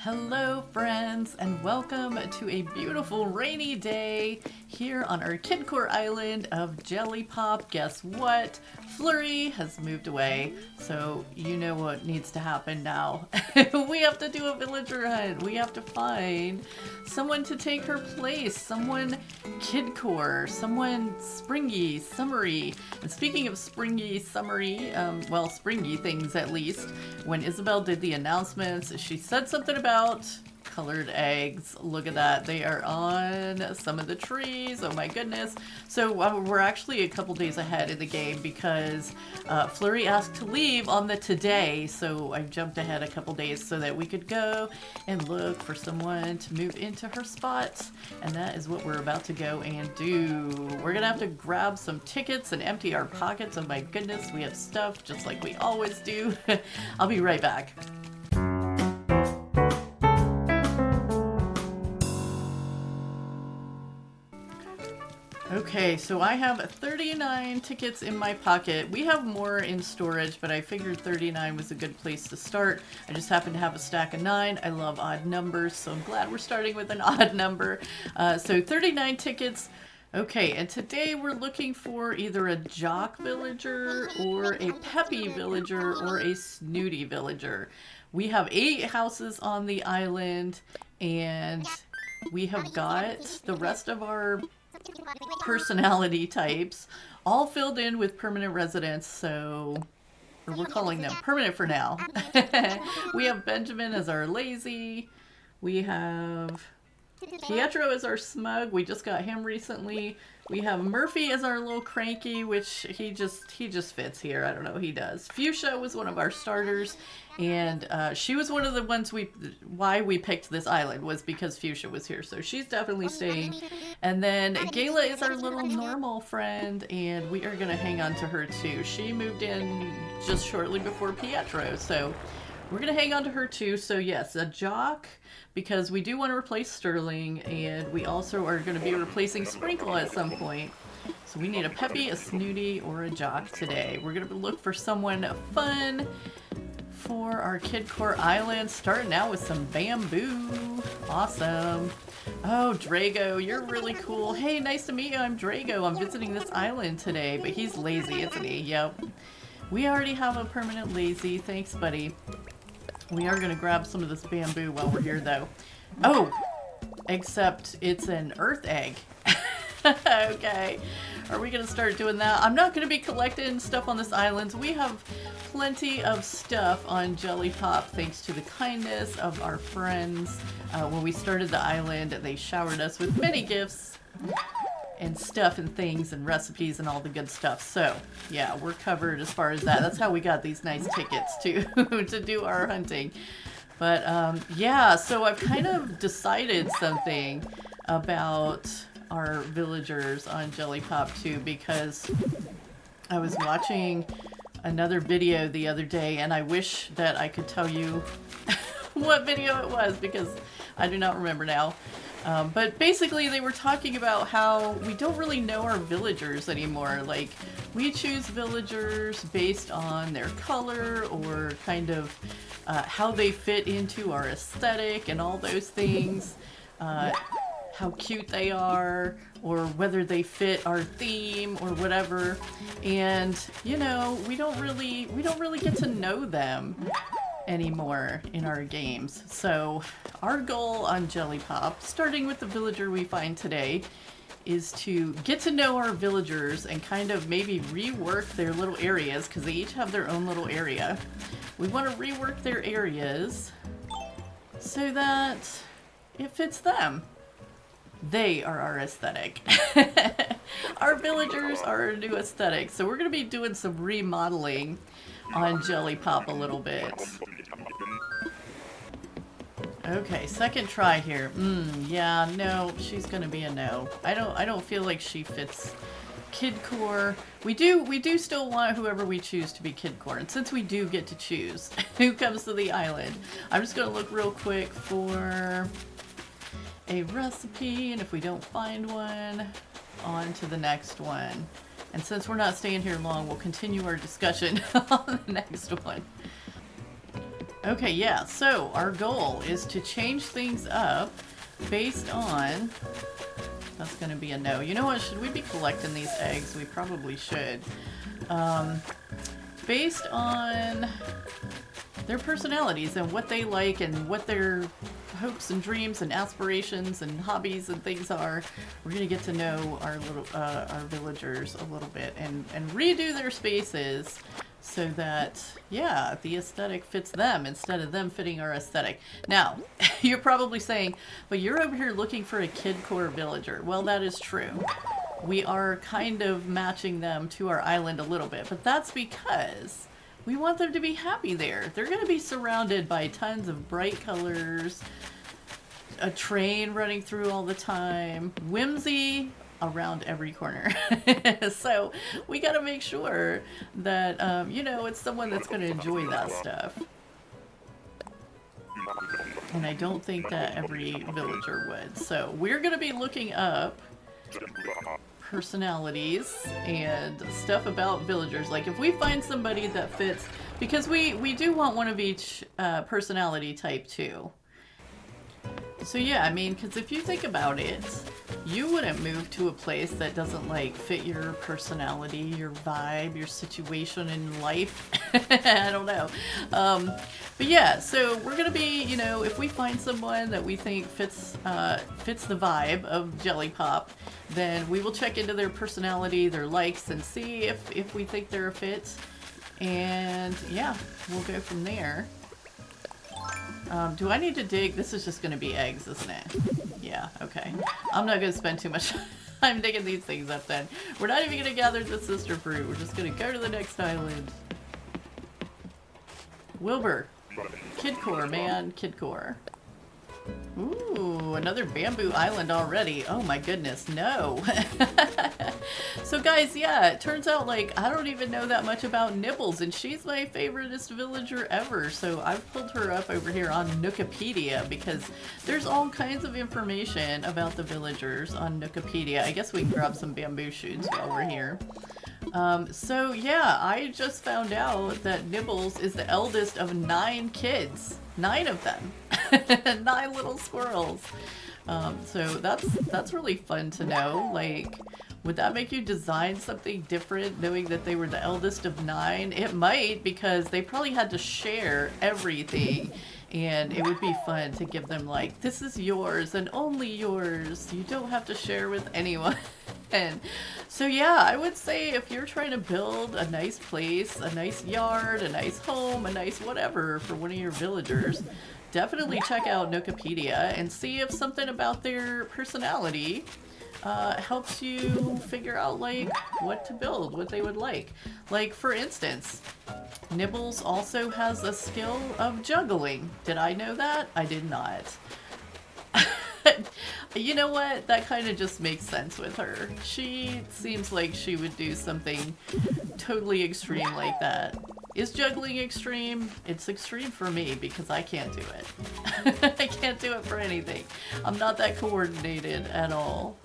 Hello friends, and welcome to a beautiful rainy day here on our kidcore island of Jellypop. Guess what? Flurry has moved away, so you know what needs to happen now. We have to do a villager hunt. We have to find someone to take her place, someone kidcore, someone springy, summery. And speaking of springy, summery, well, springy things at least, when Isabel did the announcements, she said something about colored eggs. Look at that. They are on some of the trees. Oh my goodness. So we're actually a couple days ahead in the game because Flurry asked to leave on the today. So I jumped ahead a couple days so that we could go and look for someone to move into her spot. And that is what we're about to go and do. We're going to have to grab some tickets and empty our pockets. Oh my goodness. We have stuff just like we always do. I'll be right back. Okay, so I have 39 tickets in my pocket. We have more in storage, but I figured 39 was a good place to start. I just happen to have a stack of 9. I love odd numbers, so I'm glad we're starting with an odd number. So 39 tickets. Okay, and today we're looking for either a Jock villager or a Peppy villager or a Snooty villager. We have 8 houses on the island, and we have got the rest of our personality types all filled in with permanent residents, so we're calling them permanent for now. We have Benjamin as our lazy. We have Pietro as our smug. We just got him recently. We have Murphy as our little cranky, which he just fits here. I don't know, he does. Fuchsia was one of our starters, and she was one of the ones why we picked this island was because Fuchsia was here, so she's definitely staying. And then Gayla is our little normal friend, and we are gonna hang on to her too. She moved in just shortly before Pietro, so we're gonna hang on to her too. So yes, a Jock, because we do want to replace Sterling, and we also are going to be replacing Sprinkle at some point. So we need a Peppy, a Snooty, or a Jock today. We're going to look for someone fun for our Kidcore Island, starting out with some bamboo. Awesome. Oh, Drago, you're really cool. Hey, nice to meet you. I'm Drago. I'm visiting this island today, but he's lazy, isn't he? Yep. We already have a permanent lazy. Thanks, buddy. We are going to grab some of this bamboo while we're here, though. Oh, except it's an earth egg. Okay. Are we going to start doing that? I'm not going to be collecting stuff on this island. We have plenty of stuff on Jellypop, thanks to the kindness of our friends. When we started the island, they showered us with many gifts and stuff and things and recipes and all the good stuff. So yeah, we're covered as far as that. That's how we got these nice tickets to do our hunting. But yeah, so I've kind of decided something about our villagers on Jellypop too, because I was watching another video the other day, and I wish that I could tell you what video it was because I do not remember now. But basically they were talking about how we don't really know our villagers anymore. Like, we choose villagers based on their color or kind of how they fit into our aesthetic and all those things. How cute they are, or whether they fit our theme or whatever. And, you know, we don't really get to know them anymore in our games. So our goal on Jellypop, starting with the villager we find today, is to get to know our villagers and kind of maybe rework their little areas, because they each have their own little area. We want to rework their areas so that it fits them. They are our aesthetic. Our villagers are our new aesthetic. So we're going to be doing some remodeling on Jellypop a little bit. Okay, second try here. Yeah, no, she's gonna be a no. I don't feel like she fits kidcore. We do still want whoever we choose to be kidcore, and since we do get to choose who comes to the island, I'm just gonna look real quick for a recipe, and if we don't find one, on to the next one. And since we're not staying here long, we'll continue our discussion on the next one. Okay, yeah, so our goal is to change things up based on... That's going to be a no. You know what? Should we be collecting these eggs? We probably should. Based on their personalities and what they like and what their hopes and dreams and aspirations and hobbies and things are, we're going to get to know our our villagers a little bit and redo their spaces so that, yeah, the aesthetic fits them instead of them fitting our aesthetic. Now, you're probably saying, but you're over here looking for a kidcore villager. Well, that is true. We are kind of matching them to our island a little bit, but that's because we want them to be happy there. They're going to be surrounded by tons of bright colors, a train running through all the time, whimsy around every corner. So we got to make sure that, you know, it's someone that's going to enjoy that stuff. And I don't think that every villager would. So we're going to be looking up personalities and stuff about villagers. Like if we find somebody that fits, because we do want one of each personality type too. So yeah, I mean, because if you think about it, you wouldn't move to a place that doesn't like fit your personality, your vibe, your situation in life. I don't know. But yeah, so we're gonna be, you know, if we find someone that we think fits the vibe of Jellypop, then we will check into their personality, their likes, and see if we think they're a fit. And yeah, we'll go from there. Do I need to dig? This is just going to be eggs, isn't it? Yeah, okay. I'm not going to spend too much time digging these things up then. We're not even going to gather the sister fruit. We're just going to go to the next island. Wilbur. Kidcore, man. Kidcore. Ooh, another bamboo island already. Oh my goodness, no. So guys, yeah, it turns out like I don't even know that much about Nibbles, and she's my favoriteest villager ever. So I've pulled her up over here on Nookipedia because there's all kinds of information about the villagers on Nookipedia. I guess we can grab some bamboo shoots while we're here. So yeah, I just found out that Nibbles is the eldest of 9 kids. 9 of them. 9 little squirrels. So that's really fun to know. Like, would that make you design something different knowing that they were the eldest of 9? It might, because they probably had to share everything. And it would be fun to give them like, this is yours and only yours. You don't have to share with anyone. And so yeah, I would say if you're trying to build a nice place, a nice yard, a nice home, a nice whatever for one of your villagers, definitely check out Nookipedia and see if something about their personality helps you figure out like what to build, what they would like. Like for instance, Nibbles also has a skill of juggling. Did I know that? I did not. You know what? That kind of just makes sense with her. She seems like she would do something totally extreme like that. Is juggling extreme? It's extreme for me because I can't do it. I can't do it for anything. I'm not that coordinated at all.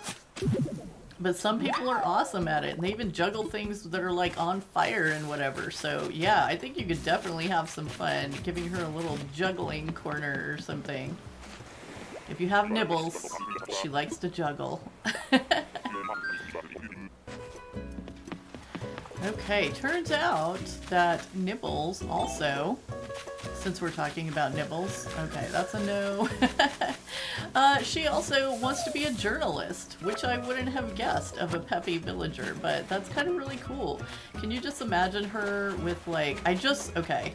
But some people are awesome at it, and they even juggle things that are like on fire and whatever. So yeah, I think you could definitely have some fun giving her a little juggling corner or something. If you have Nibbles, she likes to juggle. Okay, turns out that Nibbles also, since we're talking about Nibbles, okay, that's a no. She also wants to be a journalist, which I wouldn't have guessed of a peppy villager, but that's kind of really cool. Can you just imagine her with like, okay.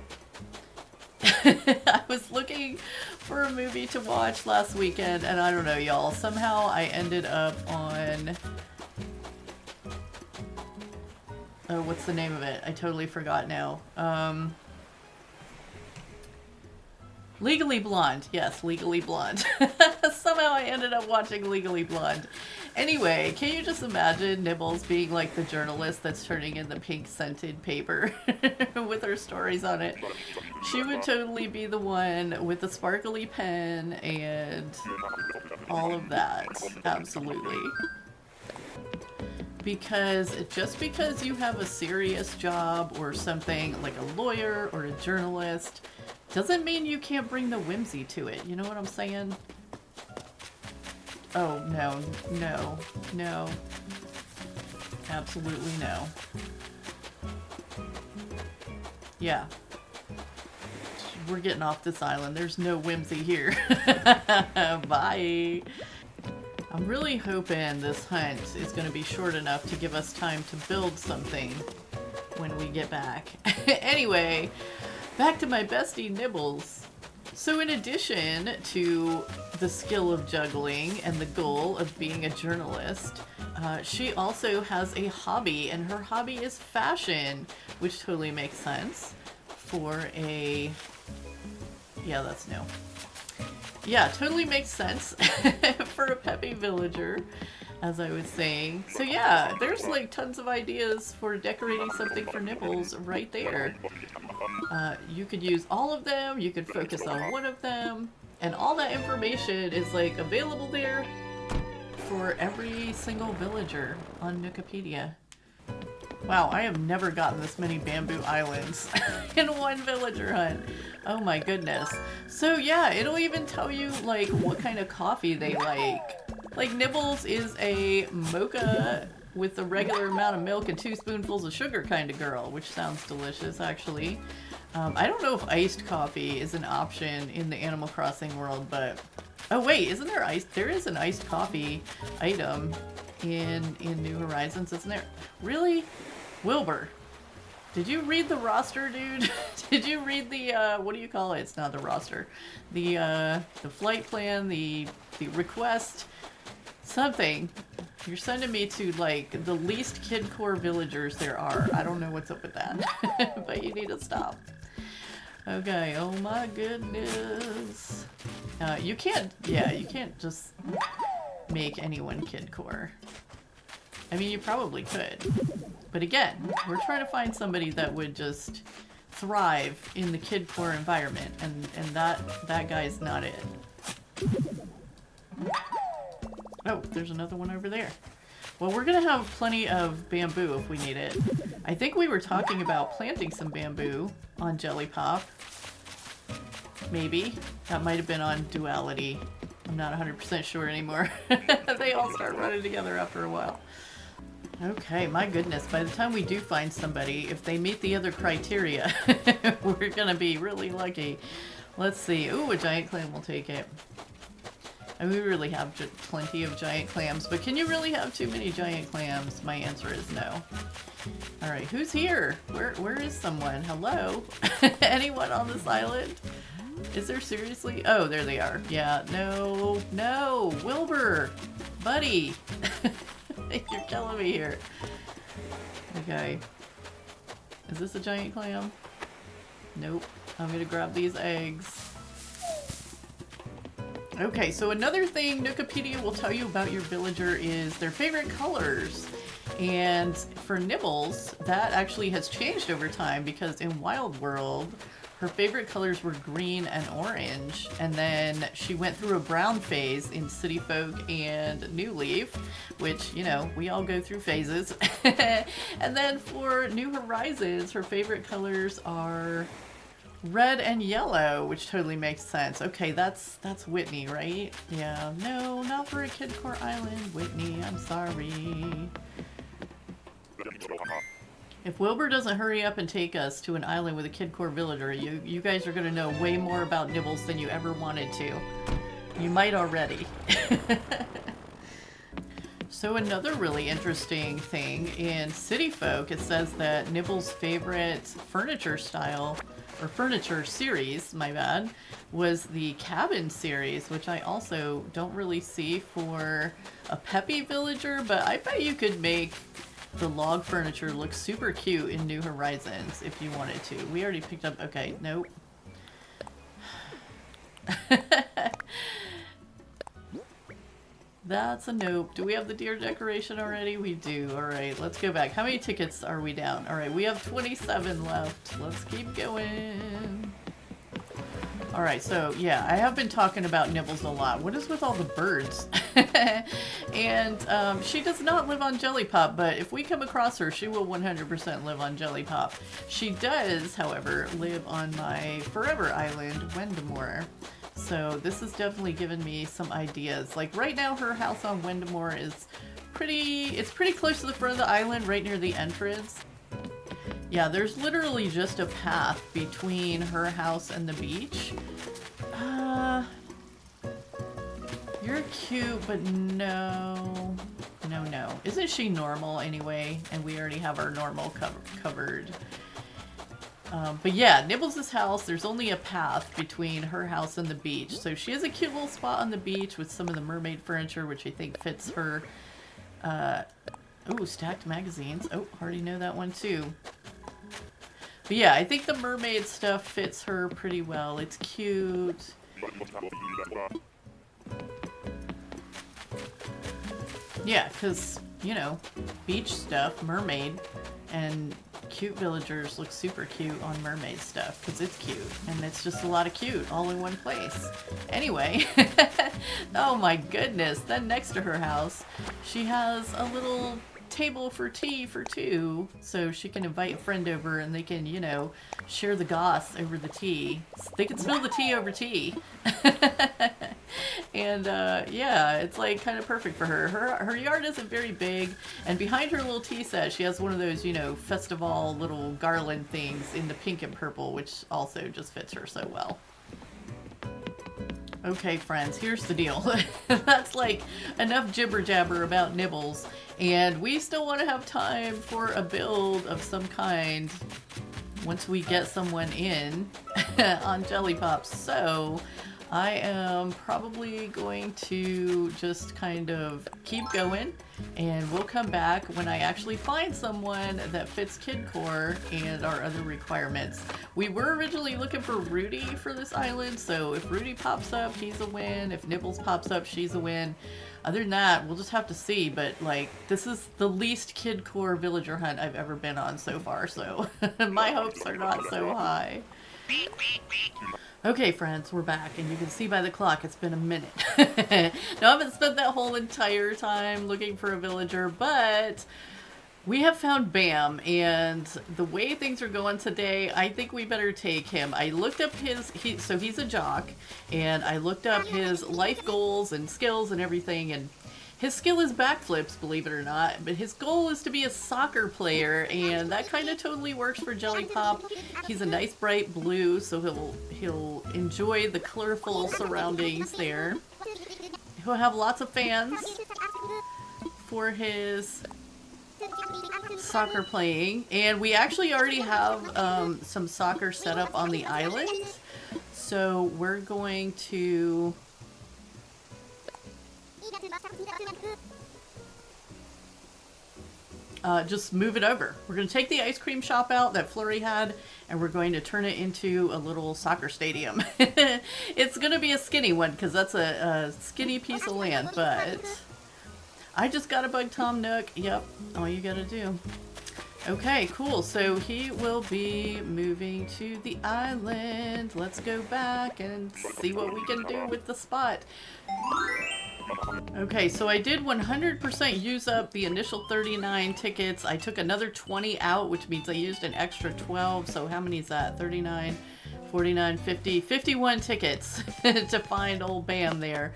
I was looking for a movie to watch last weekend, and I don't know, y'all. Somehow I ended up on... Oh, what's the name of it? I totally forgot now. Legally Blonde. Yes, Legally Blonde. Somehow I ended up watching Legally Blonde. Anyway, can you just imagine Nibbles being like the journalist that's turning in the pink scented paper with her stories on it? She would totally be the one with the sparkly pen and all of that. Absolutely. Because just because you have a serious job or something like a lawyer or a journalist Doesn't mean you can't bring the whimsy to it. You know what I'm saying? Oh, no, no, no. Absolutely no. Yeah. We're getting off this island. There's no whimsy here. Bye. I'm really hoping this hunt is going to be short enough to give us time to build something when we get back. Anyway, back to my bestie Nibbles. So in addition to the skill of juggling and the goal of being a journalist, she also has a hobby, and her hobby is fashion, which totally makes sense for a... Yeah, that's no. Yeah, totally makes sense for a peppy villager, as I was saying. So yeah, there's like tons of ideas for decorating something for Nibbles right there. You could use all of them, you could focus on one of them, and all that information is like available there for every single villager on Wikipedia. Wow, I have never gotten this many bamboo islands in one villager hunt. Oh my goodness. So yeah, it'll even tell you like what kind of coffee they like. Like Nibbles is a mocha with a regular amount of milk and 2 spoonfuls of sugar kind of girl, which sounds delicious actually. I don't know if iced coffee is an option in the Animal Crossing world, but... Oh wait, isn't there iced? There is an iced coffee item in New Horizons, isn't there? Really? Wilbur, did you read the roster, dude? Did you read the, what do you call it? It's not the roster. The flight plan, the request, something. You're sending me to, like, the least kidcore villagers there are. I don't know what's up with that, but you need to stop. Okay, oh my goodness. You can't just make anyone kidcore. I mean, you probably could. But again, we're trying to find somebody that would just thrive in the kidcore environment, and that guy's not it. Oh, there's another one over there. Well, we're gonna have plenty of bamboo if we need it. I think we were talking about planting some bamboo on Jellypop. Maybe. That might have been on Duality. I'm not 100% sure anymore. They all start running together after a while. Okay, my goodness, by the time we do find somebody, if they meet the other criteria, we're gonna be really lucky. Let's see. Ooh, a giant clam will take it. And we really have plenty of giant clams, but can you really have too many giant clams? My answer is no. Alright, who's here? Where is someone? Hello? Anyone on this island? Is there seriously? Oh, there they are. Yeah, no, no, Wilbur! Buddy! You're killing me here. Okay. Is this a giant clam? Nope. I'm gonna grab these eggs. Okay, so another thing Wikipedia will tell you about your villager is their favorite colors. And for Nibbles, that actually has changed over time because in Wild World, her favorite colors were green and orange, and then she went through a brown phase in City Folk and New Leaf, which, you know, we all go through phases. And then for New Horizons, her favorite colors are red and yellow, which totally makes sense. Okay, that's Whitney, right? Yeah, no, not for a kidcore island, Whitney, I'm sorry. If Wilbur doesn't hurry up and take us to an island with a kidcore villager, you guys are going to know way more about Nibbles than you ever wanted to. You might already. So another really interesting thing in City Folk, it says that Nibbles' favorite furniture style, or furniture series, my bad, was the cabin series, which I also don't really see for a peppy villager, but I bet you could make the log furniture looks super cute in New Horizons if you wanted to. We already picked up... Okay, nope. That's a nope. Do we have the deer decoration already? We do. Alright, let's go back. How many tickets are we down? Alright, we have 27 left. Let's keep going. Alright, so yeah, I have been talking about Nibbles a lot. What is with all the birds? And she does not live on Jellypop, but if we come across her, she will 100% live on Jellypop. She does, however, live on my forever island, Wendimoor. So this has definitely given me some ideas. Like right now, her house on Wendimoor is it's pretty close to the front of the island, right near the entrance. Yeah, there's literally just a path between her house and the beach. You're cute, but no. No. Isn't she normal anyway? And we already have our normal covered. But yeah, Nibbles' house, there's only a path between her house and the beach. So she has a cute little spot on the beach with some of the mermaid furniture, which I think fits her. Oh, stacked magazines. Oh, already know that one too. But yeah, I think the mermaid stuff fits her pretty well. It's cute. Yeah, because, you know, beach stuff, mermaid, and cute villagers look super cute on mermaid stuff because it's cute. And it's just a lot of cute all in one place. Anyway, oh my goodness. Then next to her house, she has a little table for tea for two, so she can invite a friend over and they can, you know, share the goss over the tea. They can spill the tea over tea. And yeah, it's like kind of perfect for her. Her yard isn't very big, and behind her little tea set she has one of those, you know, festival little garland things in the pink and purple, which also just fits her so well. Okay, friends, here's the deal. That's like enough jibber jabber about Nibbles, and we still want to have time for a build of some kind once we get someone in on Jellypop. So I am probably going to just kind of keep going, and we'll come back when I actually find someone that fits kidcore and our other requirements. We were originally looking for Rudy for this island, so if Rudy pops up, he's a win. If Nibbles pops up, she's a win. Other than that, we'll just have to see, but like, this is the least kidcore villager hunt I've ever been on so far, so my hopes are not so high. Okay, friends, we're back, and you can see by the clock it's been a minute. Now, I haven't spent that whole entire time looking for a villager, but we have found Bam, and the way things are going today, I think we better take him. I looked up so he's a jock, and I looked up his life goals and skills and everything, and his skill is backflips, believe it or not, but his goal is to be a soccer player, and that kind of totally works for Jellypop. He's a nice bright blue, so he'll enjoy the colorful surroundings there. He'll have lots of fans for his soccer playing, and we actually already have some soccer set up on the island, so we're going to just move it over. We're going to take the ice cream shop out that Flurry had, and we're going to turn it into a little soccer stadium. It's going to be a skinny one because that's a skinny piece of land, but I just got to bug Tom Nook. Yep, all you got to do. Okay, cool. So he will be moving to the island. Let's go back and see what we can do with the spot. Okay, so I did 100% use up the initial 39 tickets. I took another 20 out, which means I used an extra 12. So how many is that? 39, 49, 50, 51 tickets to find old Bam there.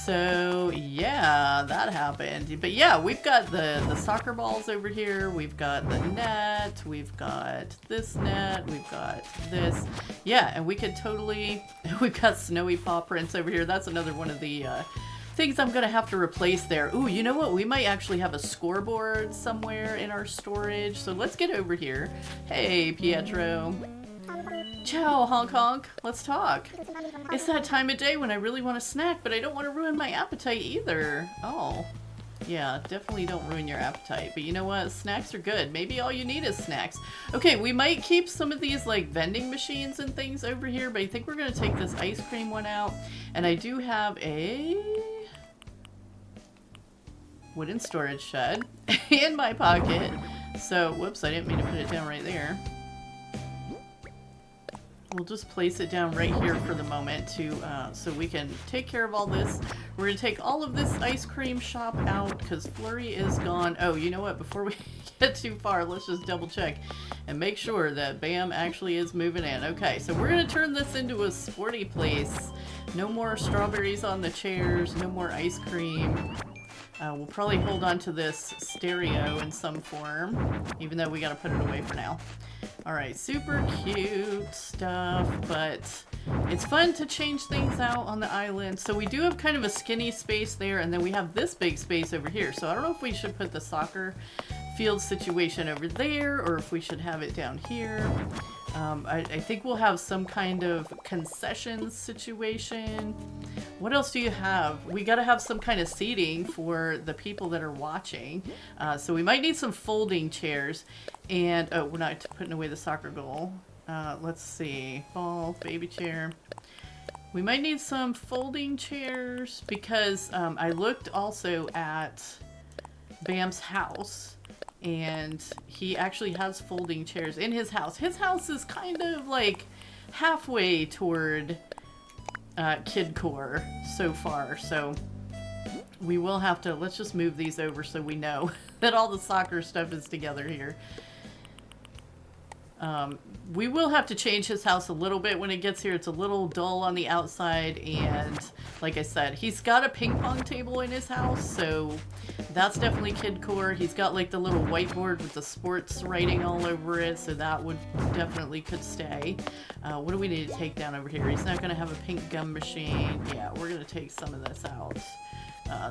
So yeah, that happened. But yeah, we've got the soccer balls over here. We've got the net. We've got this net. We've got this. Yeah, and we could totally... We've got snowy paw prints over here. That's another one of the... things I'm gonna have to replace there. Ooh, you know what? We might actually have a scoreboard somewhere in our storage. So let's get over here. Hey, Pietro. Ciao, honk honk. Let's talk. It's that time of day when I really want a snack, but I don't want to ruin my appetite either. Oh. Yeah, definitely don't ruin your appetite. But you know what? Snacks are good. Maybe all you need is snacks. Okay, we might keep some of these like vending machines and things over here, but I think we're going to take this ice cream one out. And I do have a wooden storage shed in my pocket. So, whoops, I didn't mean to put it down right there. we'll just place it down right here for the moment to so we can take care of all this. We're gonna take all of this ice cream shop out because Flurry is gone. Oh, you know what? Before we get too far, let's just double check and make sure that Bam actually is moving in. Okay, so we're gonna turn this into a sporty place. No more strawberries on the chairs, no more ice cream. We'll probably hold on to this stereo in some form, even though we gotta put it away for now. Alright, super cute stuff, but it's fun to change things out on the island. So we do have kind of a skinny space there, and then we have this big space over here. So I don't know if we should put the soccer field situation over there, or if we should have it down here. I think we'll have some kind of concessions situation. What else do you have? We got to have some kind of seating for the people that are watching. So we might need some folding chairs. And, oh, we're not putting away the soccer goal. Let's see. Ball, baby chair. We might need some folding chairs because I looked also at Bam's house. And he actually has folding chairs in his house. His house is kind of like halfway toward kidcore so far. So we will have to, let's just move these over so we know that all the soccer stuff is together here. We will have to change his house a little bit when it gets here. It's a little dull on the outside, and like I said, he's got a ping pong table in his house, so that's definitely kidcore. He's got like the little whiteboard with the sports writing all over it, so that would definitely could stay. What do we need to take down over here? He's not going to have a pink gum machine. Yeah, we're going to take some of this out.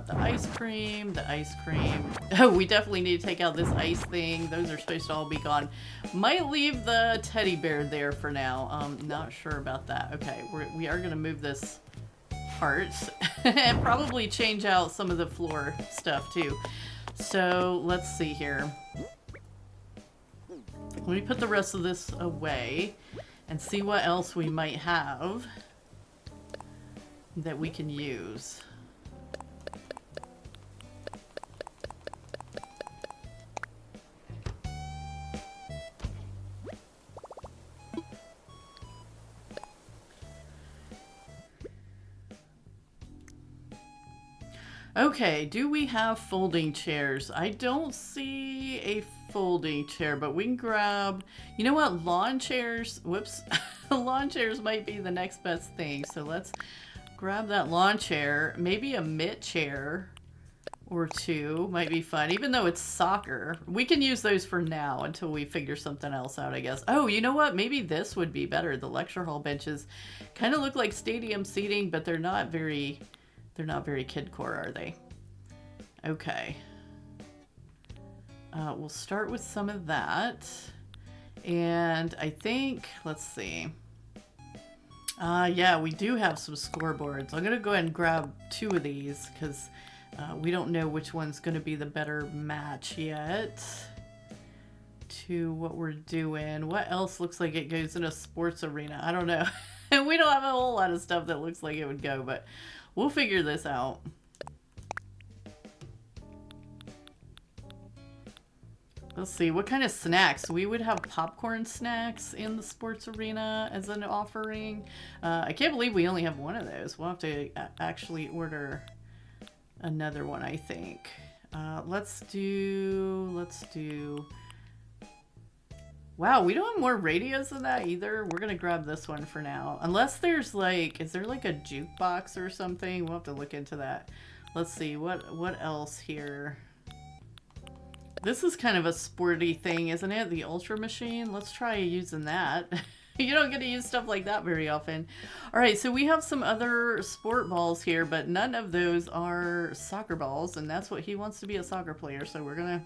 The ice cream. Oh, we definitely need to take out this ice thing. Those are supposed to all be gone. Might leave the teddy bear there for now. Not sure about that. Okay, we are going to move this part and probably change out some of the floor stuff too. So let's see here. Let me put the rest of this away and see what else we might have that we can use. Okay, do we have folding chairs? I don't see a folding chair, but we can grab, you know what, lawn chairs, whoops, lawn chairs might be the next best thing. So let's grab that lawn chair. Maybe a mitt chair or two might be fun, even though it's soccer. We can use those for now until we figure something else out, I guess. Oh, you know what, maybe this would be better. The lecture hall benches kind of look like stadium seating, but they're not very kidcore, are they? Okay. We'll start with some of that. And I think, let's see. Yeah, we do have some scoreboards. I'm going to go ahead and grab two of these because we don't know which one's going to be the better match yet to what we're doing. What else looks like it goes in a sports arena? I don't know. And we don't have a whole lot of stuff that looks like it would go, but we'll figure this out. Let's see, what kind of snacks? We would have popcorn snacks in the sports arena as an offering. I can't believe we only have one of those. We'll have to actually order another one, I think. Let's do... Wow, we don't have more radios than that either. We're gonna grab this one for now. Unless there's like, is there like a jukebox or something? We'll have to look into that. Let's see, what else here? This is kind of a sporty thing, isn't it? The Ultra Machine. Let's try using that. You don't get to use stuff like that very often. All right, so we have some other sport balls here, but none of those are soccer balls, and that's what he wants to be, a soccer player. So we're gonna,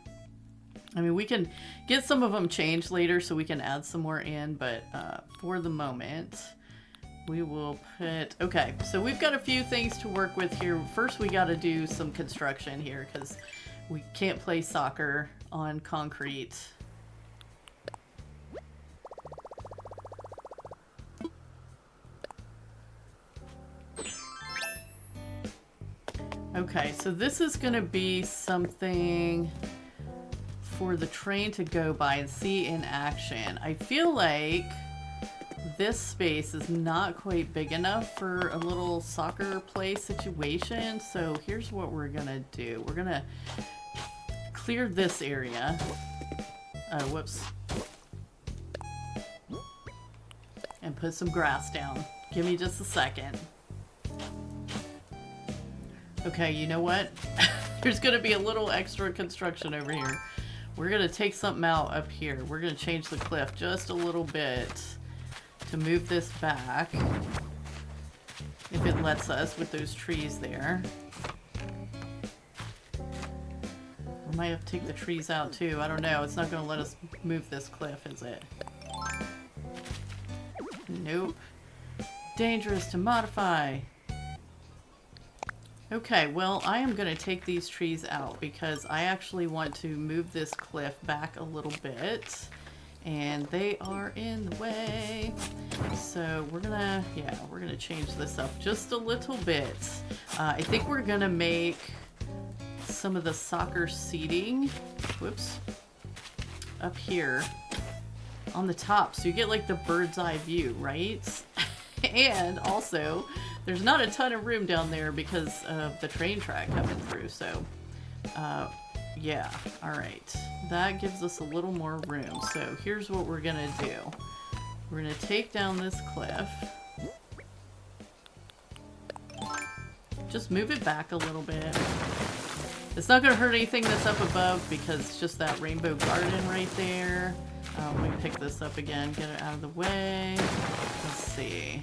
I mean, we can get some of them changed later so we can add some more in, but for the moment, we will put, okay, so we've got a few things to work with here. First, we got to do some construction here because we can't play soccer on concrete. Okay, so this is going to be something for the train to go by and see in action. I feel like this space is not quite big enough for a little soccer play situation. So here's what we're gonna do. We're gonna clear this area. Whoops. And put some grass down. Give me just a second. Okay, you know what? There's gonna be a little extra construction over here. We're gonna take something out up here. We're gonna change the cliff just a little bit to move this back. If it lets us with those trees there. We might have to take the trees out too. I don't know. It's not gonna let us move this cliff, is it? Nope. Dangerous to modify. Okay, well, I am going to take these trees out because I actually want to move this cliff back a little bit. And they are in the way. So we're gonna, yeah, we're gonna change this up just a little bit. I think we're gonna make some of the soccer seating, whoops, up here on the top. So you get like the bird's eye view, right? And also, there's not a ton of room down there because of the train track coming through. So, yeah, all right. That gives us a little more room. So here's what we're gonna do. We're gonna take down this cliff. Just move it back a little bit. It's not gonna hurt anything that's up above because it's just that rainbow garden right there. Let me pick this up again, get it out of the way. Let's see.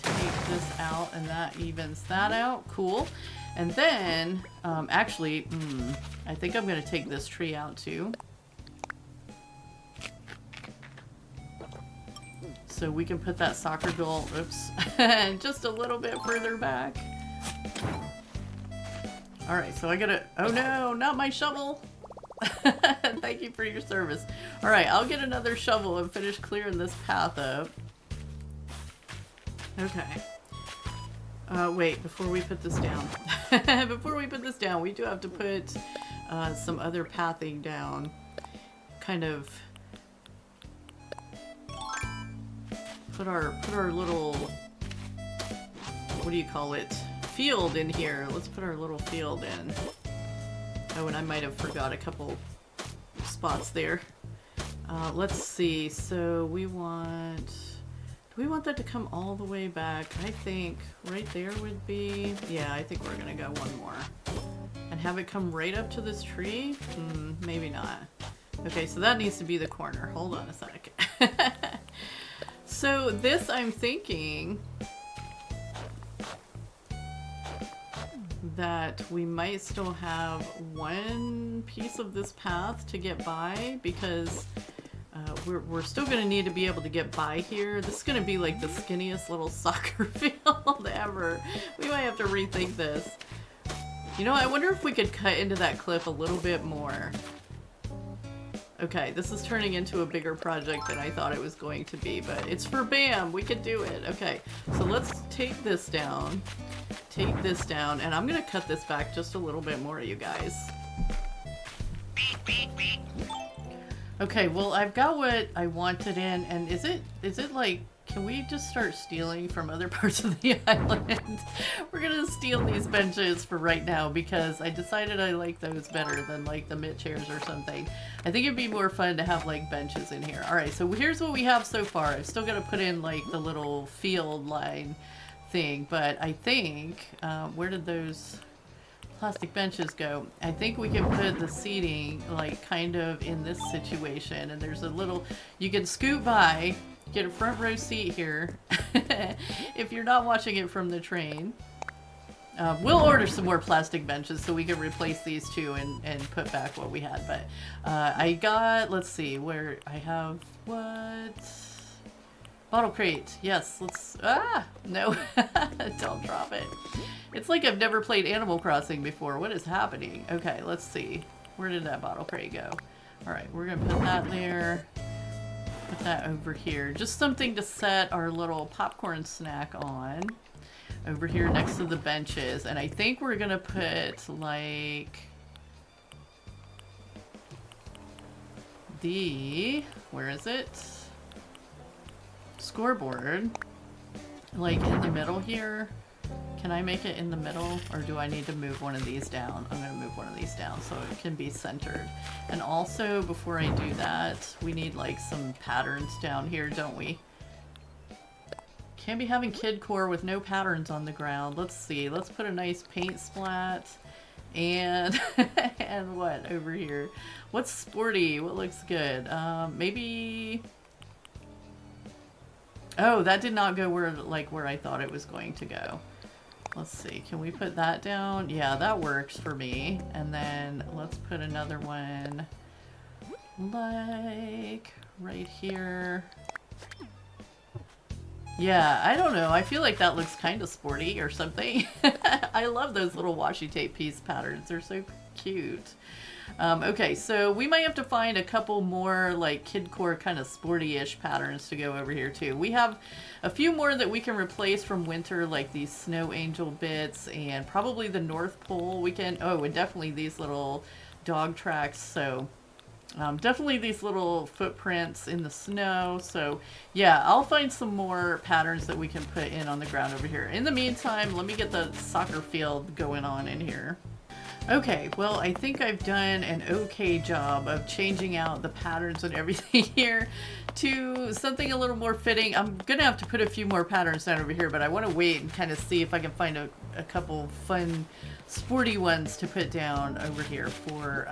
Take this out and that evens that out. Cool. And then, actually, I think I'm going to take this tree out too. So we can put that soccer goal, oops, just a little bit further back. Alright, so I gotta, oh no, not my shovel. Thank you for your service. Alright, I'll get another shovel and finish clearing this path up. Okay. Wait, before we put this down. Before we put this down, we do have to put some other pathing down. Kind of put our little, what do you call it? Field in here. Let's put our little field in. Oh, and I might have forgot a couple spots there. Let's see. So we want, do we want that to come all the way back? I think right there would be, yeah, I think we're gonna go one more. And have it come right up to this tree? Maybe not. Okay, so that needs to be the corner. Hold on a sec. So this, I'm thinking that we might still have one piece of this path to get by because we're still going to need to be able to get by here. This is going to be like the skinniest little soccer field ever. We might have to rethink this. You know, I wonder if we could cut into that cliff a little bit more. Okay, this is turning into a bigger project than I thought it was going to be, but it's for BAM! We could do it! Okay, so let's take this down. Take this down, and I'm gonna cut this back just a little bit more, you guys. Okay, well, I've got what I wanted in, and is it like, can we just start stealing from other parts of the island? We're gonna steal these benches for right now because I decided I like those better than like the mid chairs or something. I think it'd be more fun to have like benches in here. Alright, so here's what we have so far. I've still got to put in like the little field line thing, but I think, where did those plastic benches go? I think we can put the seating like kind of in this situation, and there's a little, you can scoot by, get a front row seat here if you're not watching it from the train. We'll order some more plastic benches so we can replace these two and put back what we had, but I got, let's see, where I have what? Bottle crate. Yes, let's, no, don't drop it. It's like I've never played Animal Crossing before. What is happening? Okay, let's see. Where did that bottle crate go? Alright, we're gonna put that there. Put that over here. Just something to set our little popcorn snack on. Over here next to the benches. And I think we're gonna put like where is it? scoreboard, like in the middle here. Can I make it in the middle, or do I need to move one of these down? I'm going to move one of these down so it can be centered. And also, before I do that, we need like some patterns down here, don't we? Can't be having kidcore with no patterns on the ground. Let's see. Let's put a nice paint splat. And and what over here? What's sporty? What looks good? Maybe... Oh, that did not go where I thought it was going to go. Let's see, can we put that down? Yeah, that works for me. And then let's put another one like right here. Yeah, I don't know. I feel like that looks kind of sporty or something. I love those little washi tape piece patterns. They're so cute. Okay, so we might have to find a couple more like kidcore kind of sporty-ish patterns to go over here too. We have a few more that we can replace from winter, like these snow angel bits and probably the North Pole we can, oh, and definitely these little dog tracks. So definitely these little footprints in the snow. So yeah, I'll find some more patterns that we can put in on the ground over here. In the meantime, let me get the soccer field going on in here. Okay, well, I think I've done an okay job of changing out the patterns and everything here to something a little more fitting. I'm gonna have to put a few more patterns down over here, but I want to wait and kind of see if I can find a couple fun sporty ones to put down over here for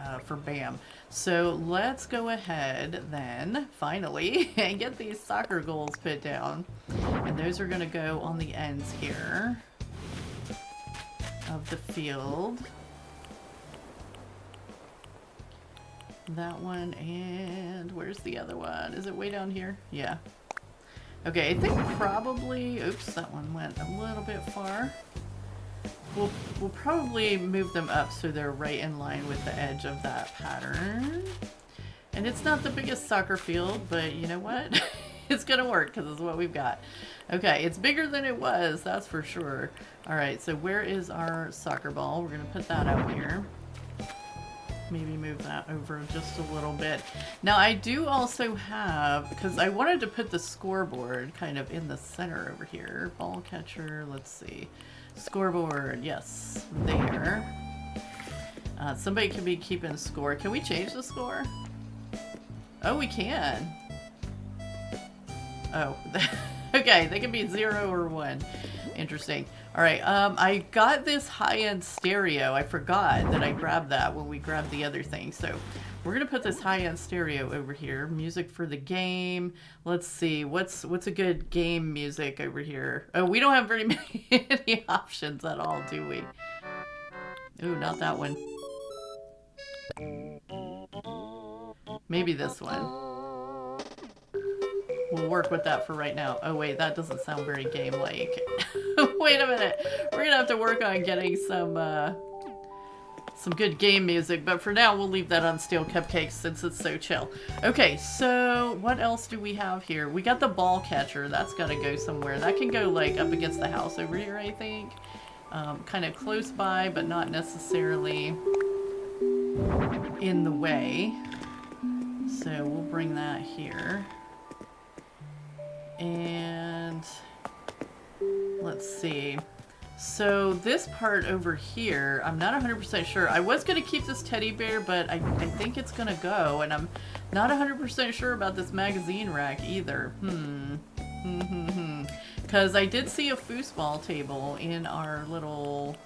BAM. So let's go ahead then, finally, and get these soccer goals put down. And those are gonna go on the ends here of the field. That one, and where's the other one? Is it way down here? Yeah. Okay, I think probably, oops, that one went a little bit far. We'll probably move them up so they're right in line with the edge of that pattern. And it's not the biggest soccer field, but you know what? It's gonna work because it's what we've got. Okay, it's bigger than it was, that's for sure. All right, so where is our soccer ball? We're gonna put that out here. Maybe move that over just a little bit. Now I do also have, because I wanted to put the scoreboard kind of in the center over here. Ball catcher, let's see. Scoreboard, yes, there. Somebody can be keeping score. Can we change the score? Oh, we can. Oh, okay, they can be 0 or 1. Interesting. All right, I got this high-end stereo. I forgot that I grabbed that when we grabbed the other thing. So we're gonna put this high-end stereo over here. Music for the game. Let's see, what's a good game music over here? Oh, we don't have very many options at all, do we? Ooh, not that one. Maybe this one. We'll work with that for right now. Oh wait, that doesn't sound very game-like. Wait a minute. We're gonna have to work on getting some good game music, but for now we'll leave that on Steel Cupcakes since it's so chill. Okay, so what else do we have here? We got the ball catcher. That's gotta go somewhere. That can go like up against the house over here, I think. Kind of close by, but not necessarily in the way. So we'll bring that here. And let's see. So this part over here, I'm not 100% sure. I was going to keep this teddy bear, but I think it's going to go. And I'm not 100% sure about this magazine rack either. Because I did see a foosball table in our little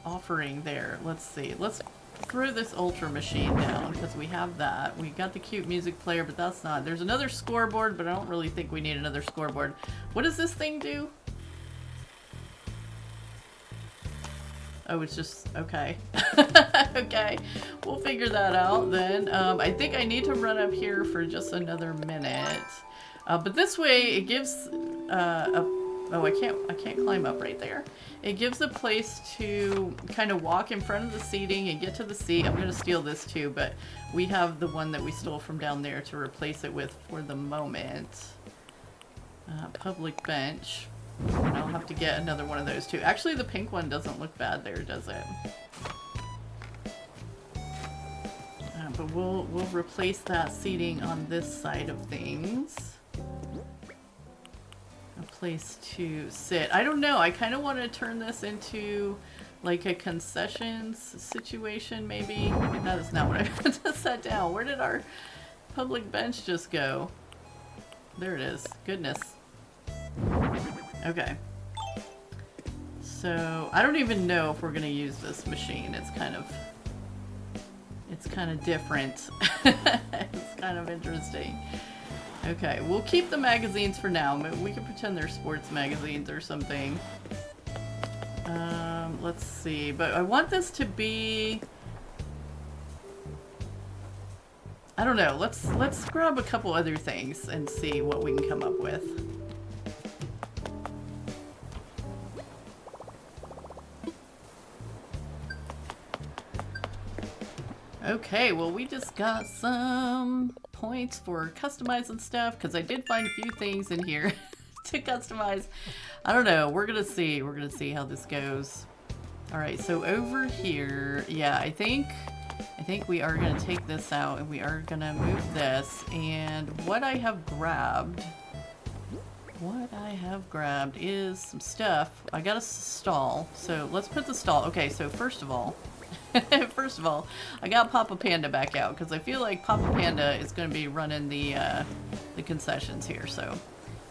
offering there. Let's see. Let's throw this ultra machine down because we have that. We got the cute music player, but that's not. There's another scoreboard, but I don't really think we need another scoreboard. What does this thing do? Oh, it's just, okay. Okay, we'll figure that out then. I think I need to run up here for just another minute. But this way it gives oh, I can't climb up right there. It gives a place to kind of walk in front of the seating and get to the seat. I'm going to steal this too, but we have the one that we stole from down there to replace it with for the moment. Public bench. And I'll have to get another one of those too. Actually, the pink one doesn't look bad there, does it? but we'll replace that seating on this side of things. A place to sit. I don't know. I kind of want to turn this into like a concessions situation, maybe. That is not what I meant to set down. Where did our public bench just go? There it is. Goodness. Okay. So I don't even know if we're gonna use this machine. It's kind of different. It's kind of interesting. Okay, we'll keep the magazines for now. We can pretend they're sports magazines or something. Let's see. But I want this to be... I don't know. Let's grab a couple other things and see what we can come up with. Okay, well we just got some points for customizing stuff because I did find a few things in here to customize. I don't know, we're gonna see how this goes. All right, so over here, yeah, I think we are gonna take this out and we are gonna move this. And what I have grabbed is some stuff. I got a stall, so let's put the stall. Okay, so first of all, I got Papa Panda back out because I feel like Papa Panda is going to be running the concessions here. So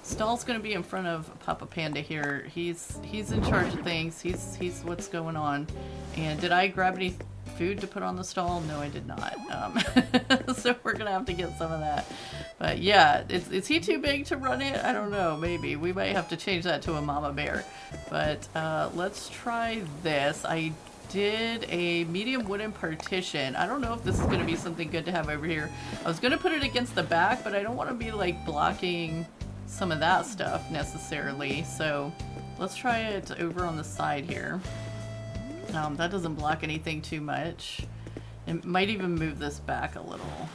stall's going to be in front of Papa Panda here. He's in charge of things. He's what's going on. And did I grab any food to put on the stall? No, I did not. So we're going to have to get some of that. But yeah, is he too big to run it? I don't know. Maybe we might have to change that to a mama bear. But let's try this. I did a medium wooden partition. I don't know if this is going to be something good to have over here. I was going to put it against the back, but I don't want to be like blocking some of that stuff necessarily. So let's try it over on the side here. That doesn't block anything too much. It might even move this back a little.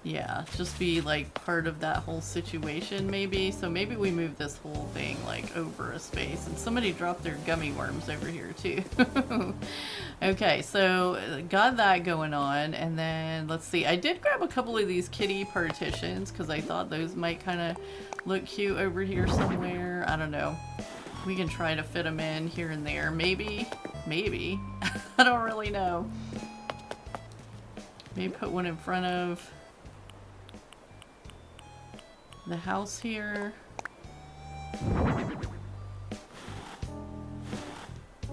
Yeah, just be like part of that whole situation maybe. So maybe we move this whole thing like over a space. And somebody dropped their gummy worms over here too. Okay, so got that going on. And then let's see, I did grab a couple of these kitty partitions because I thought those might kind of look cute over here somewhere. I don't know. We can try to fit them in here and there. Maybe. I don't really know. Maybe put one in front of the house here.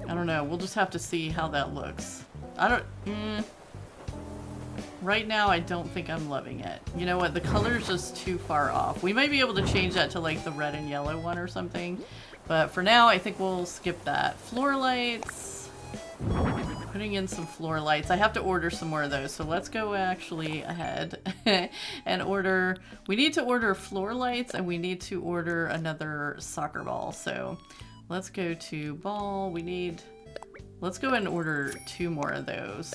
I don't know. We'll just have to see how that looks. Right now, I don't think I'm loving it. You know what? The color's just too far off. We might be able to change that to like the red and yellow one or something. But for now, I think we'll skip that. Floor lights. Putting in some floor lights. I have to order some more of those. So let's go actually ahead and order. We need to order floor lights and we need to order another soccer ball. So let's go to ball. Let's go ahead and order 2 more of those.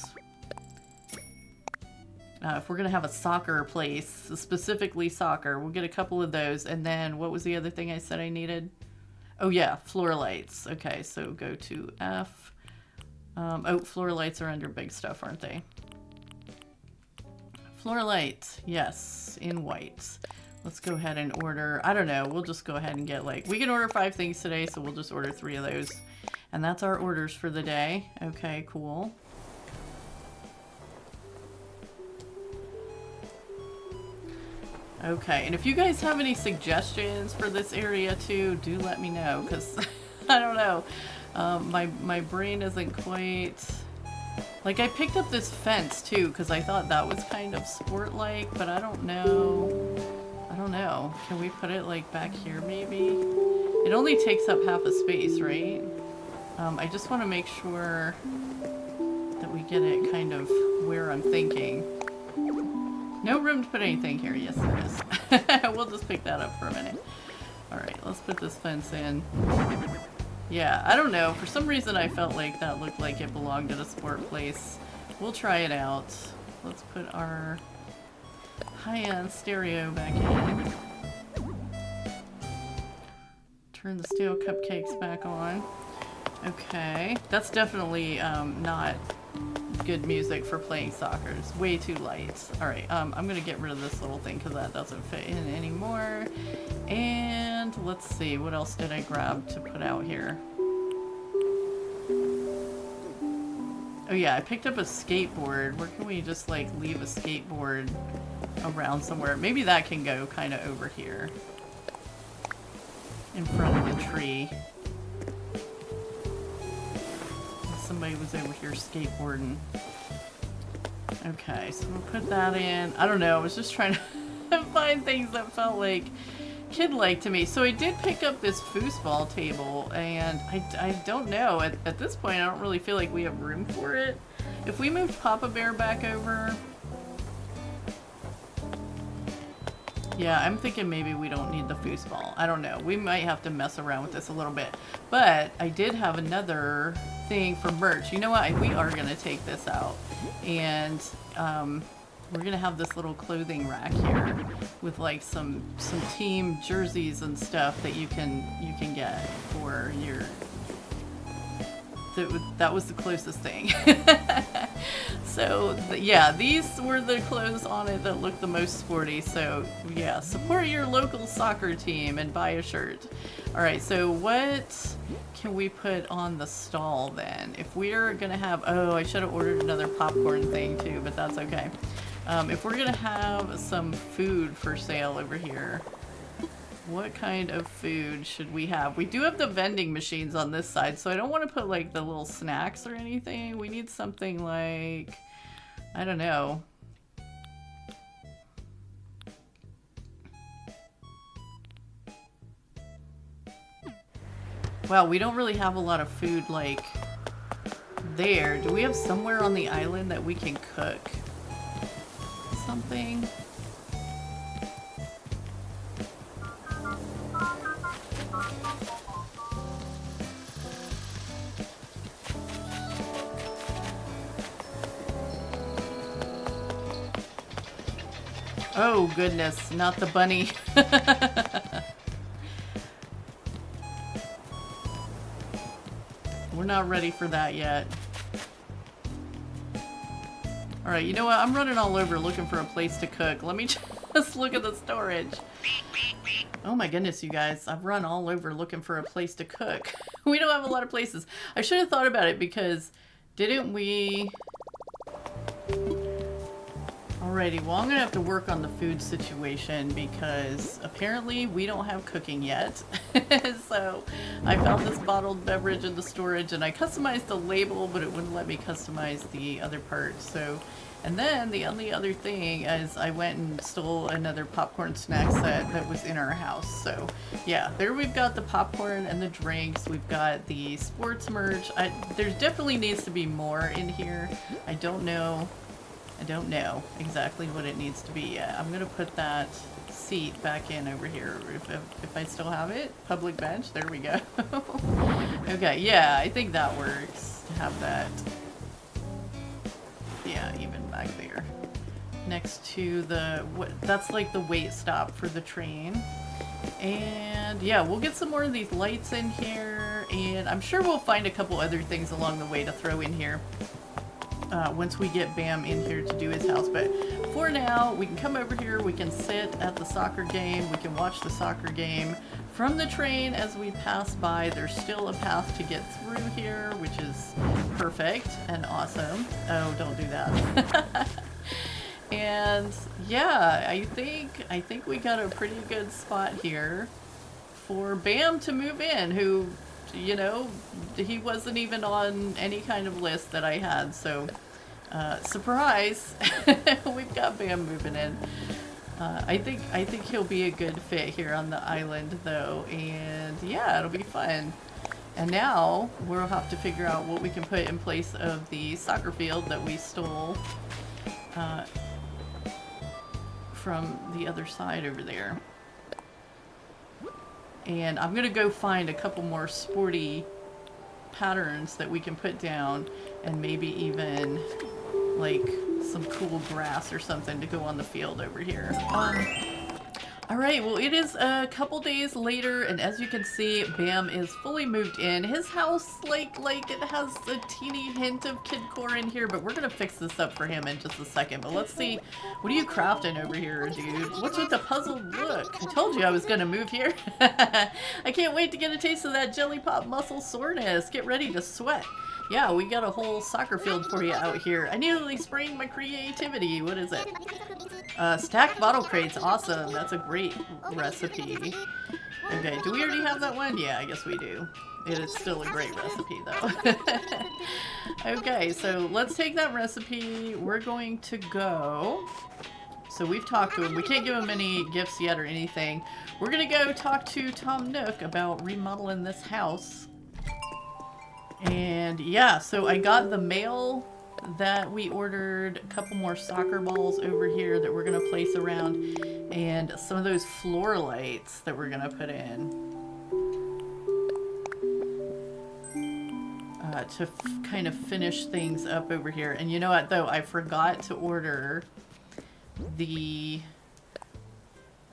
If we're going to have a soccer place, specifically soccer, we'll get a couple of those. And then what was the other thing I said I needed? Oh yeah, floor lights. Okay, so go to F. Oh, floor lights are under big stuff, aren't they? Floor lights, yes, in white. Let's go ahead and order, I don't know, we'll just go ahead and get like, we can order 5 things today, so we'll just order 3 of those. And that's our orders for the day. Okay, cool. Okay, and if you guys have any suggestions for this area too, do let me know, because I don't know. My brain isn't quite... Like, I picked up this fence too, because I thought that was kind of sport-like, but I don't know. I don't know. Can we put it, like, back here maybe? It only takes up half a space, right? I just want to make sure that we get it kind of where I'm thinking. No room to put anything here. Yes, there is. We'll just pick that up for a minute. Alright, let's put this fence in. Yeah, I don't know. For some reason I felt like that looked like it belonged at a sport place. We'll try it out. Let's put our high-end stereo back in. Turn the steel cupcakes back on. Okay, that's definitely not good music for playing soccer. It's way too light. Alright, I'm gonna get rid of this little thing because that doesn't fit in anymore. And let's see, what else did I grab to put out here? Oh yeah, I picked up a skateboard. Where can we just like leave a skateboard around somewhere? Maybe that can go kind of over here in front of the tree. Somebody was over here skateboarding. Okay, so we'll put that in. I don't know, I was just trying to find things that felt like kid-like to me. So I did pick up this foosball table, and I don't know. At this point, I don't really feel like we have room for it. If we moved Papa Bear back over... Yeah, I'm thinking maybe we don't need the foosball. I don't know. We might have to mess around with this a little bit. But I did have another thing for merch. You know what? We are going to take this out. And we're going to have this little clothing rack here with like some team jerseys and stuff that you can get for your... That was the closest thing. So, yeah, these were the clothes on it that looked the most sporty. So, yeah, support your local soccer team and buy a shirt. Alright, so what can we put on the stall then? If we're going to have... Oh, I should have ordered another popcorn thing too, but that's okay. If we're going to have some food for sale over here... What kind of food should we have? We do have the vending machines on this side, so I don't want to put like the little snacks or anything. We need something like, I don't know. Wow, we don't really have a lot of food like there. Do we have somewhere on the island that we can cook something? Oh goodness, not the bunny. We're not ready for that yet. Alright, you know what? I'm running all over looking for a place to cook. Let me just look at the storage. Oh my goodness, you guys. I've run all over looking for a place to cook. We don't have a lot of places. I should have thought about it because didn't we... Alrighty, well I'm gonna have to work on the food situation because apparently we don't have cooking yet. So I found this bottled beverage in the storage and I customized the label, but it wouldn't let me customize the other part. So, and then the only other thing is I went and stole another popcorn snack set that was in our house. So yeah, there we've got the popcorn and the drinks. We've got the sports merch. There definitely needs to be more in here. I don't know exactly what it needs to be yet. I'm gonna put that seat back in over here if I still have it. Public bench, there we go. Okay, yeah, I think that works to have that. Yeah, even back there. Next to the, that's like the wait stop for the train. And yeah, we'll get some more of these lights in here, and I'm sure we'll find a couple other things along the way to throw in here. Once we get Bam in here to do his house. But for now, we can come over here, we can sit at the soccer game, we can watch the soccer game from the train as we pass by. There's still a path to get through here, which is perfect and awesome. Oh, don't do that. And yeah, I think we got a pretty good spot here for Bam to move in, who, you know, he wasn't even on any kind of list that I had, so surprise. We've got Bam moving in. I think he'll be a good fit here on the island though, and yeah, it'll be fun. And now we'll have to figure out what we can put in place of the soccer field that we stole from the other side over there. And I'm gonna go find a couple more sporty patterns that we can put down, and maybe even like some cool grass or something to go on the field over here. All right, well, it is a couple days later, and as you can see, Bam is fully moved in. His house, like it has a teeny hint of kidcore in here, but we're gonna fix this up for him in just a second. But let's see, what are you crafting over here, dude? What's with the puzzled look? I told you I was gonna move here. I can't wait to get a taste of that Jellypop muscle soreness. Get ready to sweat. Yeah, we got a whole soccer field for you out here. I nearly sprained my creativity. What is it? Stacked bottle crates. Awesome. That's a great recipe. Okay, do we already have that one? Yeah, I guess we do. It is still a great recipe, though. Okay, so let's take that recipe. We're going to go... So we've talked to him. We can't give him any gifts yet or anything. We're going to go talk to Tom Nook about remodeling this house. And yeah, so I got the mail that we ordered, a couple more soccer balls over here that we're going to place around, and some of those floor lights that we're going to put in to kind of finish things up over here. And you know what, though? I forgot to order the...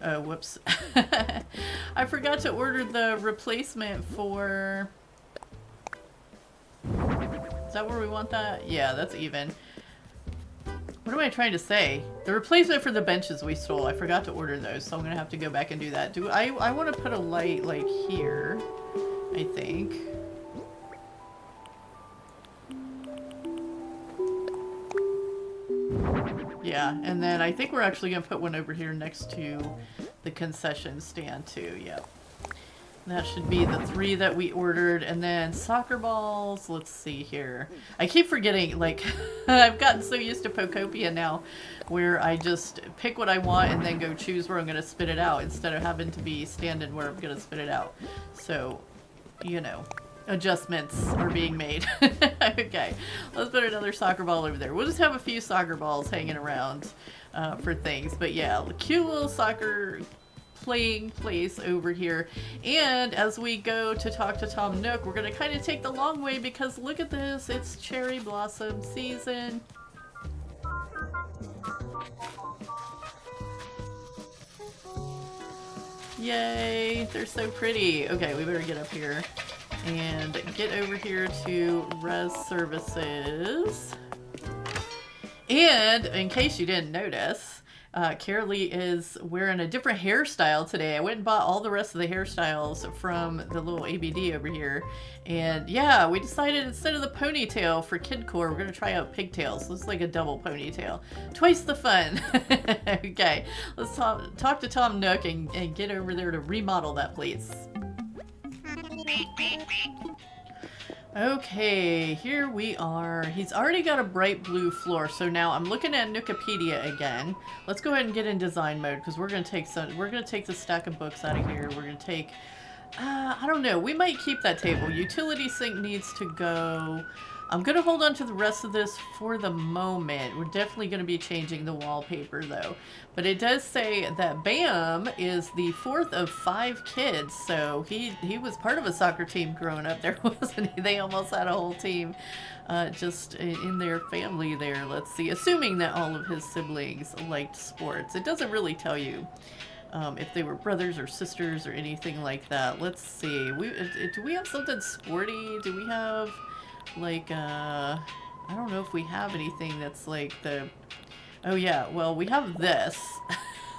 Oh, whoops. I forgot to order the replacement for... Is that where we want that? Yeah, that's even. What am I trying to say? The replacement for the benches we stole. I forgot to order those, so I'm going to have to go back and do that. I want to put a light, like, here, I think. Yeah, and then I think we're actually going to put one over here next to the concession stand, too. Yep. That should be the 3 that we ordered. And then soccer balls. Let's see here. I keep forgetting, like, I've gotten so used to Pokopia now, where I just pick what I want and then go choose where I'm going to spit it out instead of having to be standing where I'm going to spit it out. So, you know, adjustments are being made. Okay, let's put another soccer ball over there. We'll just have a few soccer balls hanging around for things. But yeah, the cute little soccer playing place over here. And as we go to talk to Tom Nook, we're going to kind of take the long way because look at this, it's cherry blossom season. Yay, they're so pretty. Okay, we better get up here and get over here to Res Services. And in case you didn't notice, Carraleigh is wearing a different hairstyle today. I went and bought all the rest of the hairstyles from the little ABD over here. And yeah, we decided instead of the ponytail for kidcore, we're going to try out pigtails. So it's like a double ponytail. Twice the fun. Okay, let's talk to Tom Nook and get over there to remodel that place. Okay, here we are. He's already got a bright blue floor, so now I'm looking at Nookopedia again. Let's go ahead and get in design mode because we're gonna take the stack of books out of here. We're gonna take I don't know, we might keep that table. Utility sink needs to go. I'm gonna hold on to the rest of this for the moment. We're definitely gonna be changing the wallpaper though. But it does say that Bam is the 4th of 5 kids, so he was part of a soccer team growing up there, wasn't he? They almost had a whole team just in their family there. Let's see, assuming that all of his siblings liked sports. It doesn't really tell you if they were brothers or sisters or anything like that. Let's see, do we have something sporty? Do we have... like, I don't know if we have anything that's like the... Oh yeah, well, we have this.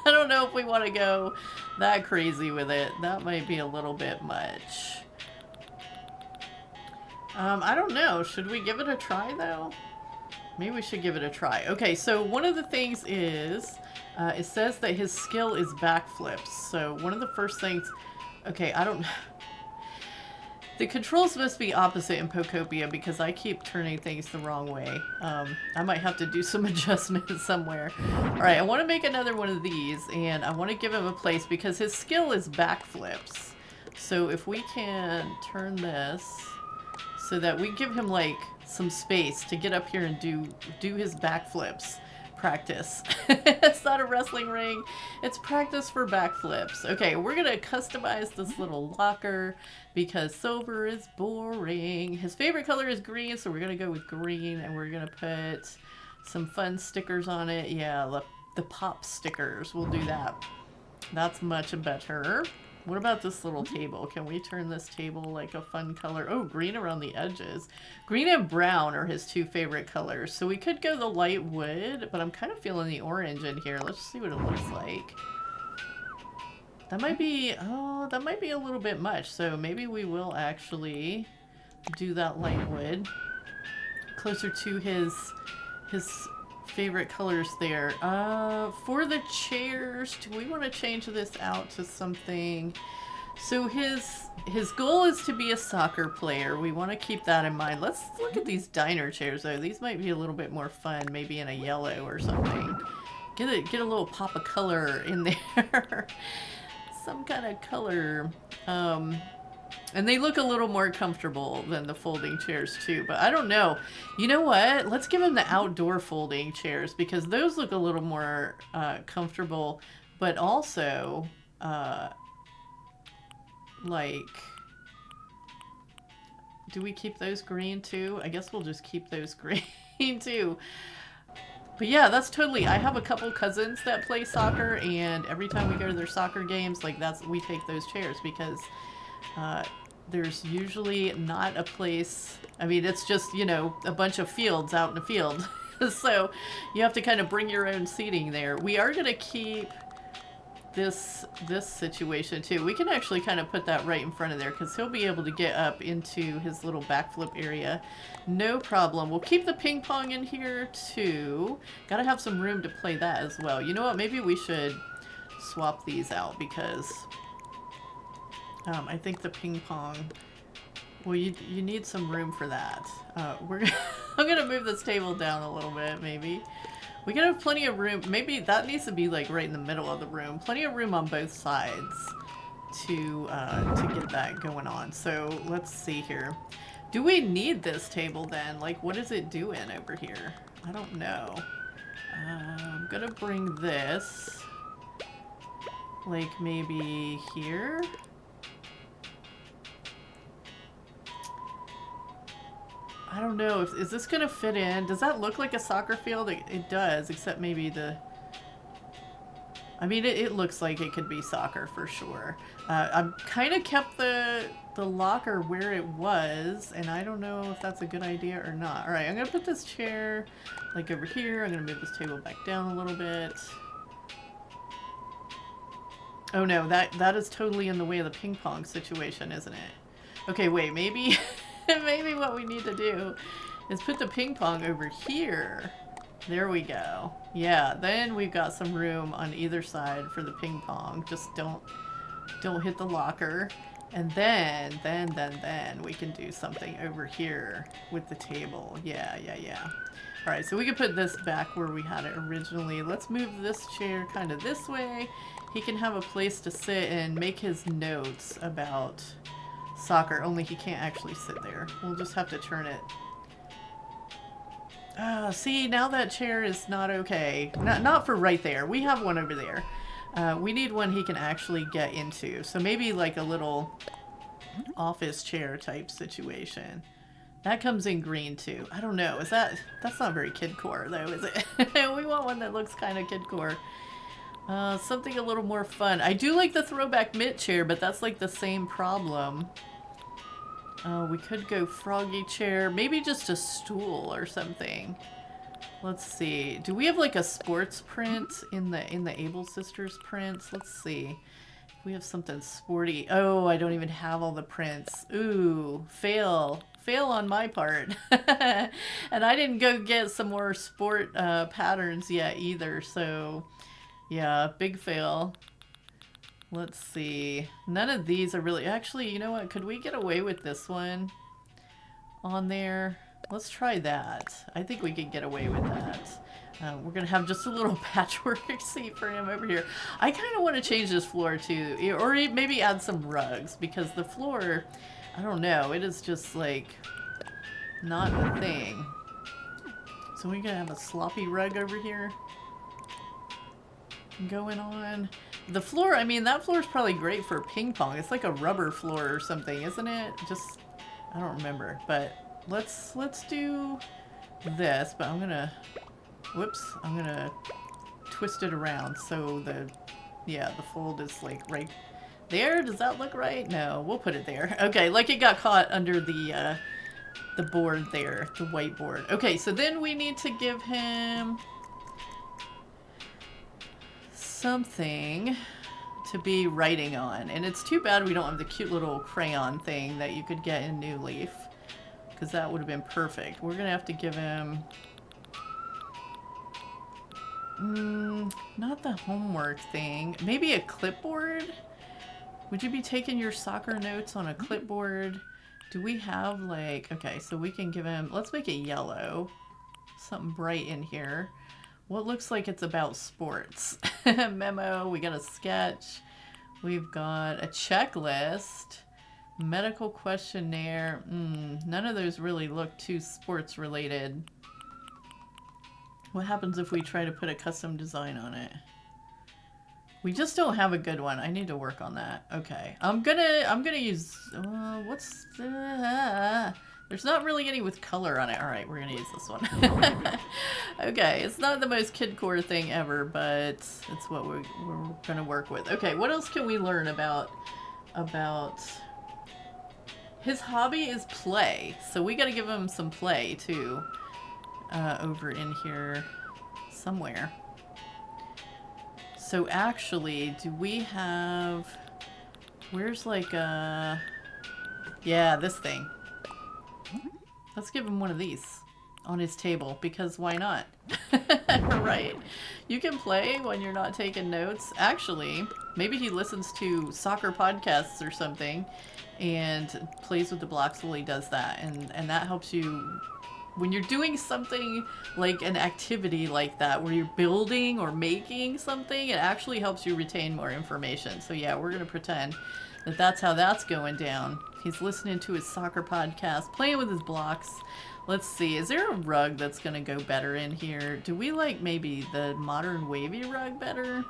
I don't know if we want to go that crazy with it. That might be a little bit much. I don't know. Should we give it a try, though? Maybe we should give it a try. Okay, so one of the things is, it says that his skill is backflips. So one of the first things... Okay, I don't... The controls must be opposite in Pokopia because I keep turning things the wrong way. I might have to do some adjustments somewhere. Alright, I want to make another one of these, and I want to give him a place because his skill is backflips. So if we can turn this so that we give him, like, some space to get up here and do his backflips. Practice. It's not a wrestling ring. It's practice for backflips. Okay, we're gonna customize this little locker because silver is boring. His favorite color is green, so we're gonna go with green, and we're gonna put some fun stickers on it. Yeah, the pop stickers. We'll do that. That's much better. What about this little table? Can we turn this table like a fun color? Oh, green around the edges. Green and brown are his two favorite colors. So we could go the light wood, but I'm kind of feeling the orange in here. Let's see what it looks like. That might be, oh, that might be a little bit much. So maybe we will actually do that light wood. Closer to his favorite colors there. For the chairs, do we want to change this out to something? So his goal is to be a soccer player. We want to keep that in mind. Let's look at these diner chairs though. These might be a little bit more fun, maybe in a yellow or something. Get a little pop of color in there. Some kind of color. And they look a little more comfortable than the folding chairs too, but I don't know. You know what? Let's give him the outdoor folding chairs because those look a little more comfortable, but also like, do we keep those green too? I guess we'll just keep those green too. But yeah, that's totally, I have a couple cousins that play soccer, and every time we go to their soccer games, like we take those chairs because there's usually not a place, I mean, it's just, you know, a bunch of fields out in the field. So you have to kind of bring your own seating there. We are going to keep this situation too. We can actually kind of put that right in front of there because he'll be able to get up into his little backflip area. No problem. We'll keep the ping pong in here too. Gotta have some room to play that as well. You know what? Maybe we should swap these out because I think the ping pong, well, you need some room for that. I'm gonna move this table down a little bit, maybe. We can have plenty of room. Maybe that needs to be like right in the middle of the room. Plenty of room on both sides to get that going on. So let's see here. Do we need this table then? Like, what is it doing over here? I don't know. I'm gonna bring this like maybe here. I don't know. Is this going to fit in? Does that look like a soccer field? It does, except maybe the... I mean, it looks like it could be soccer for sure. I've kind of kept the locker where it was, and I don't know if that's a good idea or not. All right, I'm going to put this chair like over here. I'm going to move this table back down a little bit. Oh no, that is totally in the way of the ping pong situation, isn't it? Okay, wait, maybe... Maybe what we need to do is put the ping pong over here. There we go. Yeah, then we've got some room on either side for the ping pong. Just don't hit the locker. And then we can do something over here with the table. Yeah. All right, so we can put this back where we had it originally. Let's move this chair kind of this way. He can have a place to sit and make his notes about soccer, only he can't actually sit there. We'll just have to turn it. See, now that chair is not okay. Not for right there. We have one over there. We need one he can actually get into. So maybe like a little office chair type situation. That comes in green too. I don't know. That's not very kidcore though, is it? We want one that looks kind of kidcore. Something a little more fun. I do like the throwback mitt chair, but that's like the same problem. We could go froggy chair. Maybe just a stool or something. Let's see. Do we have like a sports print in the Able Sisters prints? Let's see. If we have something sporty. Oh, I don't even have all the prints. Ooh, fail. Fail on my part. And I didn't go get some more sport patterns yet either, so yeah, big fail. Let's see. None of these are really... Actually, you know what? Could we get away with this one on there? Let's try that. I think we could get away with that. We're going to have just a little patchwork seat for him over here. I kind of want to change this floor too. Or maybe add some rugs. Because the floor, I don't know. It is just like not a thing. So we're going to have a sloppy rug over here going on. The floor, I mean, that floor is probably great for ping pong. It's like a rubber floor or something, isn't it? Just, I don't remember. But let's do this. But I'm gonna, whoops, I'm gonna twist it around so the Yeah, the fold is like right there. Does that look right? No, we'll put it there. Okay, like it got caught under the board there, the whiteboard. Okay, so then we need to give him something to be writing on. And it's too bad we don't have the cute little crayon thing that you could get in New Leaf, because that would have been perfect. We're gonna have to give him not the homework thing. Maybe a clipboard? Would you be taking your soccer notes on a clipboard? Do we have like, okay, so we can give him, let's make it yellow. Something bright in here. What looks like it's about sports. Memo, we got a sketch. We've got a checklist. Medical questionnaire. None of those really look too sports related. What happens if we try to put a custom design on it? We just don't have a good one. I need to work on that. Okay. I'm gonna use what's the there's not really any with color on it. All right, we're gonna use this one. Okay, it's not the most kidcore thing ever, but it's what we're gonna work with. Okay, what else can we learn about his hobby is play, so we gotta give him some play too. Over in here somewhere. So actually, do we have, where's like yeah, this thing. Let's give him one of these on his table, because why not? Right? You can play when you're not taking notes. Actually, maybe he listens to soccer podcasts or something and plays with the blocks while he does that, and that helps you when you're doing something like an activity like that where you're building or making something. It actually helps you retain more information. So yeah, we're gonna pretend that that's how that's going down. He's listening to his soccer podcast, playing with his blocks. Let's see, is there a rug that's gonna go better in here? Do we like maybe the modern wavy rug better?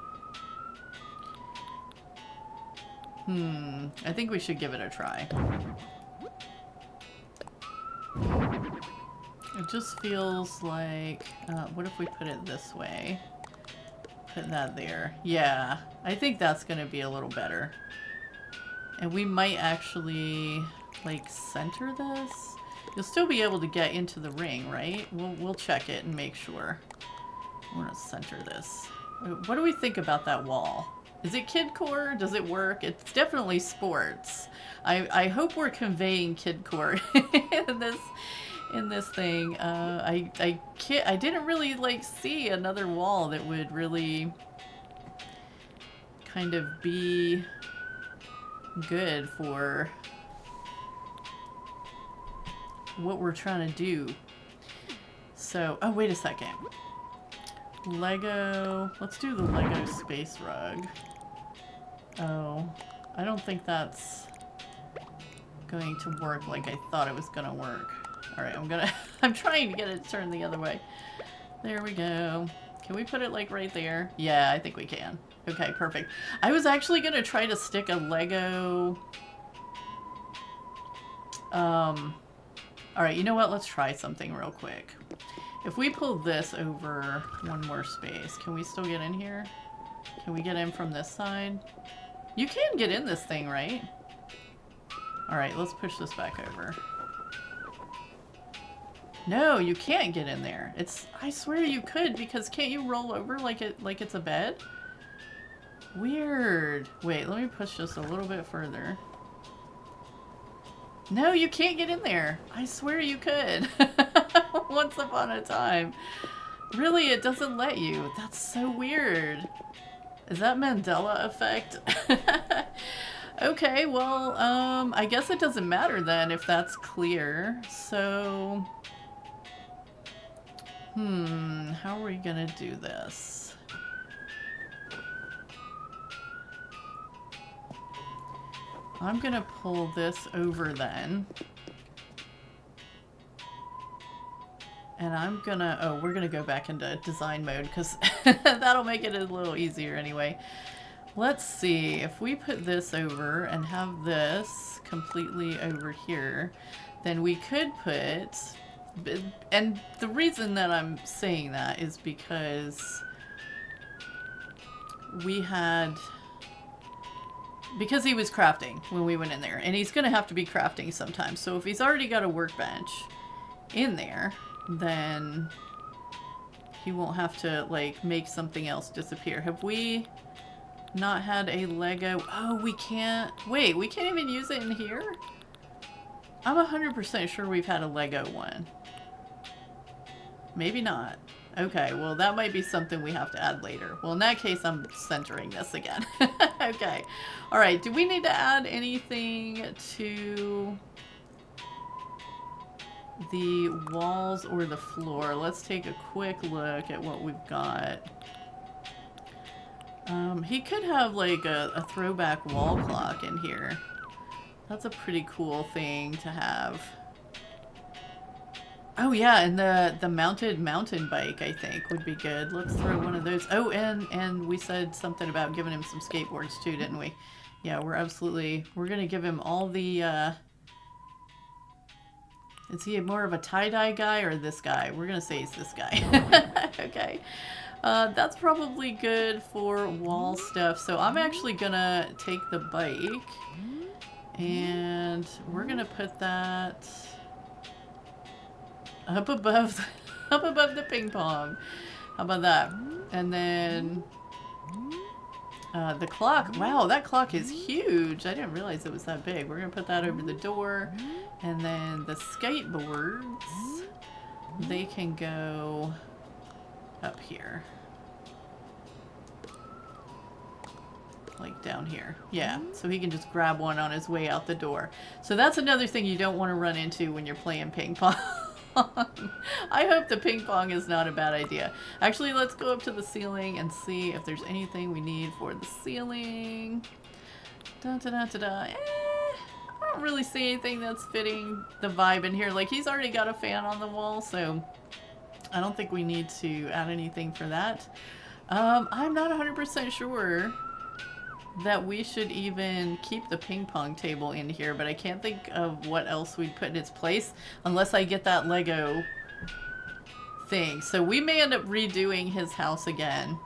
I think we should give it a try. It just feels like, what if we put it this way? Put that there. Yeah, I think that's gonna be a little better. And we might actually, like, center this. You'll still be able to get into the ring, right? We'll check it and make sure. I'm gonna center this. What do we think about that wall? Is it kidcore? Does it work? It's definitely sports. I hope we're conveying kidcore in this thing. I didn't really like see another wall that would really kind of be good for what we're trying to do. So, oh, wait a second. Lego, let's do the Lego space rug. Oh, I don't think that's going to work like I thought it was gonna work. Alright, I'm trying to get it turned the other way. There we go. Can we put it like right there? Yeah, I think we can. Okay, perfect. I was actually gonna try to stick a Lego... Alright, you know what? Let's try something real quick. If we pull this over one more space, can we still get in here? Can we get in from this side? You can get in this thing, right? Alright, let's push this back over. No, you can't get in there. I swear you could, because can't you roll over like it's a bed? Weird. Wait, let me push this a little bit further. No, you can't get in there. I swear you could. Once upon a time. Really, it doesn't let you. That's so weird. Is that Mandela effect? Okay, well, I guess it doesn't matter then if that's clear. So, how are we gonna do this? I'm gonna pull this over then. And I'm gonna, oh, we're gonna go back into design mode because that'll make it a little easier anyway. Let's see, if we put this over and have this completely over here, then we could put, and the reason that I'm saying that is because we had, because he was crafting when we went in there, and he's going to have to be crafting sometimes. So if he's already got a workbench in there, then he won't have to, like, make something else disappear. Have we not had a Lego? Oh, we can't. Wait, we can't even use it in here? I'm 100% sure we've had a Lego one. Maybe not. Okay, well, that might be something we have to add later. Well, in that case, I'm centering this again. Okay. All right, do we need to add anything to the walls or the floor? Let's take a quick look at what we've got. He could have like a throwback wall clock in here. That's a pretty cool thing to have. Oh yeah, and the mounted mountain bike, I think, would be good. Let's throw one of those. Oh, and we said something about giving him some skateboards too, didn't we? Yeah, we're gonna give him all the, is he more of a tie-dye guy or this guy? We're gonna say he's this guy. Okay. That's probably good for wall stuff. So I'm actually gonna take the bike and we're gonna put that up above the ping pong. How about that? And then the clock. Wow, that clock is huge. I didn't realize it was that big. We're gonna put that over the door. And then the skateboards, they can go up here. Like down here. Yeah, so he can just grab one on his way out the door. So that's another thing you don't want to run into when you're playing ping pong. I hope the ping pong is not a bad idea. Actually, let's go up to the ceiling and see if there's anything we need for the ceiling. Da, da, da, da, da. I don't really see anything that's fitting the vibe in here. Like, he's already got a fan on the wall, so I don't think we need to add anything for that. I'm not 100% sure that we should even keep the ping pong table in here, but I can't think of what else we'd put in its place unless I get that Lego thing. So we may end up redoing his house again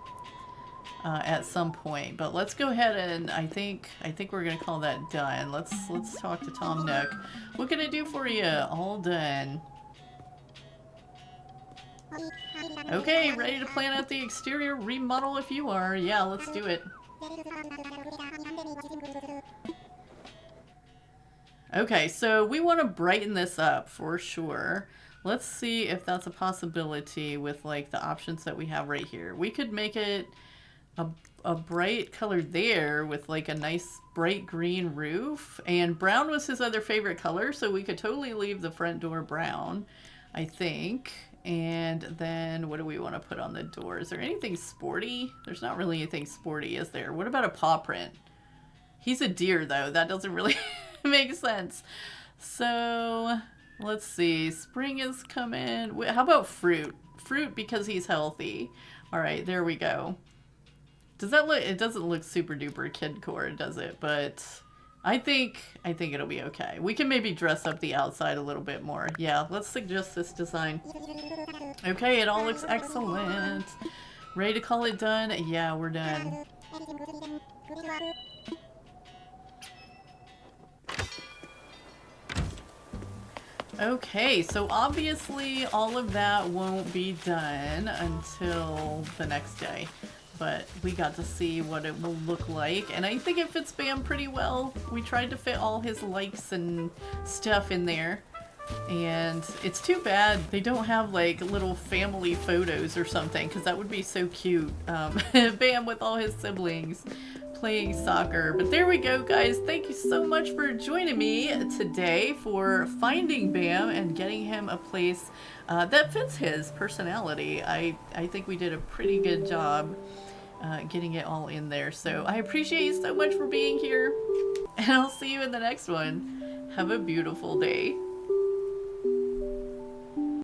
at some point, but let's go ahead and I think we're gonna call that done. Let's talk to Tom Nook. What can I do for you? All done. Okay, ready to plan out the exterior remodel if you are. Yeah, let's do it. Okay, so we want to brighten this up for sure. Let's see if that's a possibility with like the options that we have right here. We could make it a bright color there with like a nice bright green roof, and brown was his other favorite color, so we could totally leave the front door brown, I think. And then what do we want to put on the door? Is there anything sporty? There's not really anything sporty, is there? What about a paw print? He's a deer, though. That doesn't really make sense. So let's see. Spring is coming. How about fruit? Fruit because he's healthy. All right, there we go. Does that look? It doesn't look super duper kidcore, does it? But I think it'll be okay. We can maybe dress up the outside a little bit more. Yeah, let's suggest this design. Okay, it all looks excellent. Ready to call it done? Yeah, we're done. Okay, so obviously all of that won't be done until the next day. But we got to see what it will look like, and I think it fits Bam pretty well. We tried to fit all his likes and stuff in there, and it's too bad they don't have like little family photos or something, because that would be so cute. Bam with all his siblings playing soccer. But there we go, guys. Thank you so much for joining me today for finding Bam and getting him a place that fits his personality. I think we did a pretty good job getting it all in there. So I appreciate you so much for being here, and I'll see you in the next one. Have a beautiful day.